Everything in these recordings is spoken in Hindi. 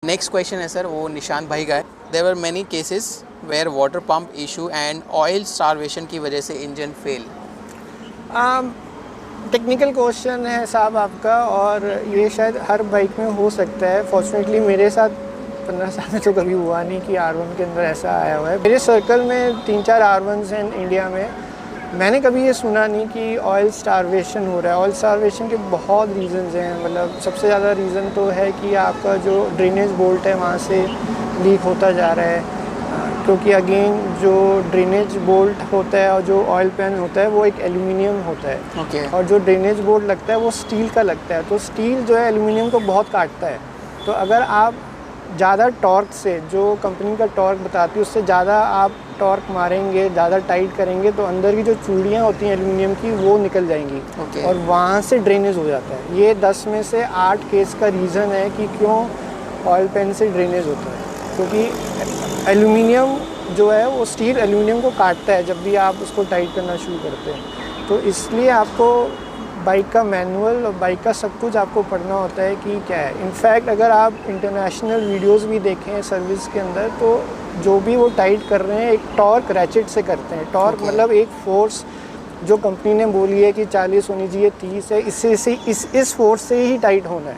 नेक्स्ट क्वेश्चन है सर, वो निशांत भाई का है। There were many cases where water pump issue and oil starvation की वजह से इंजन फेल। टेक्निकल क्वेश्चन है साहब आपका, और ये शायद हर बाइक में हो सकता है। फॉर्चुनेटली मेरे साथ 15 साल में तो कभी हुआ नहीं कि R1 के अंदर ऐसा आया हुआ है। मेरे सर्कल में 3-4 R1s हैं इंडिया में, मैंने कभी ये सुना नहीं कि ऑयल स्टारवेशन हो रहा है। ऑयल स्टारवेशन के बहुत रीज़न्स हैं, मतलब सबसे ज़्यादा रीज़न तो है कि आपका जो ड्रेनेज बोल्ट है वहाँ से लीक होता जा रहा है, क्योंकि अगेन जो ड्रेनेज बोल्ट होता है और जो ऑयल पैन होता है वो एक एल्युमिनियम होता है। और जो ड्रेनेज बोल्ट लगता है वो स्टील का लगता है, तो स्टील जो है एल्युमिनियम को बहुत काटता है। तो अगर आप ज़्यादा टॉर्क से, जो कंपनी का टॉर्क बताती है उससे ज़्यादा आप टॉर्क मारेंगे, ज़्यादा टाइट करेंगे, तो अंदर की जो चूड़ियाँ होती हैं एल्युमिनियम की वो निकल जाएंगी और वहाँ से ड्रेनेज हो जाता है। ये 10 में से 8 केस का रीज़न है कि क्यों ऑयल पैन से ड्रेनेज होता है, क्योंकि एल्युमिनियम जो है वो स्टील एल्युमिनियम को काटता है जब भी आप उसको टाइट करना शुरू करते हैं। तो इसलिए आपको बाइक का मैनुअल और बाइक का सब कुछ आपको पढ़ना होता है कि क्या है। इनफैक्ट अगर आप इंटरनेशनल वीडियोस भी देखें सर्विस के अंदर, तो जो भी वो टाइट कर रहे हैं एक टॉर्क रैचेट से करते हैं। टॉर्क मतलब एक फोर्स जो कंपनी ने बोली है कि 40 होनी चाहिए, 30 है, इस फोर्स से ही टाइट होना है।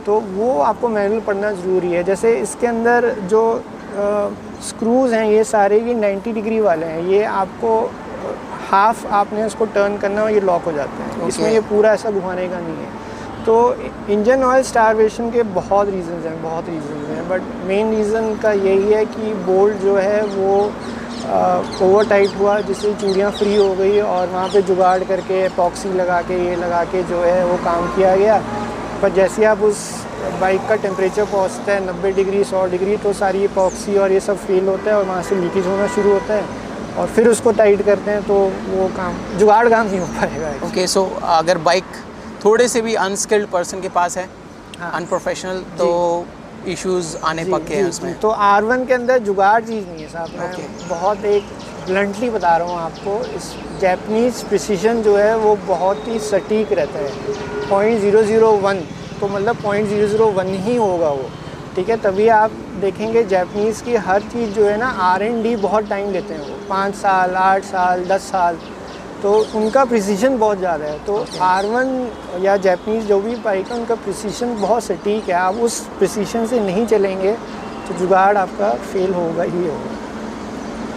तो वो आपको मैनुअल पढ़ना ज़रूरी है। जैसे इसके अंदर जो स्क्रूज़ हैं ये सारे ये 90 डिग्री वाले हैं, ये आपको हाफ आपने उसको टर्न करना और ये लॉक हो जाता है। इसमें ये पूरा ऐसा घुमाने का नहीं है। तो इंजन ऑयल स्टारवेशन के बहुत रीज़न्स हैं, बट मेन रीज़न का यही है कि बोल्ट जो है वो ओवर टाइट हुआ, जिससे चूड़ियाँ फ्री हो गई और वहाँ पे जुगाड़ करके एपॉक्सी लगा के ये लगा के जो है वो काम किया गया। पर जैसे आप उस बाइक का टेम्परेचर पहुँचता है 90 डिग्री 100 डिग्री, तो सारी एपॉक्सी और ये सब फेल होता है और वहाँ से लीकेज होना शुरू होता है और फिर उसको टाइट करते हैं, तो वो काम जुगाड़ काम नहीं हो पाएगा। ओके, सो अगर बाइक थोड़े से भी अनस्किल्ड पर्सन के पास है, अनप्रोफेशनल, तो इश्यूज आने पक्के हैं उसमें। तो R1 के अंदर जुगाड़ चीज़ नहीं है साहब। मैं बहुत एक ब्लंटली बता रहा हूँ आपको, इस जैपनीज़ प्रिसीजन जो है वो बहुत ही सटीक रहता है। 0.001 तो मतलब 0.001 ही होगा वो, ठीक है। तभी आप देखेंगे जैपनीज़ की हर चीज़ जो है ना R&D बहुत टाइम लेते हैं वो, 5 साल 8 साल 10 साल, तो उनका प्रिसीजन बहुत ज़्यादा है। तो R1 या जैपनीज़ जो भी बाइक है उनका प्रिसीजन बहुत सटीक है। आप उस प्रिसीजन से नहीं चलेंगे तो जुगाड़ आपका फेल होगा ही होगा।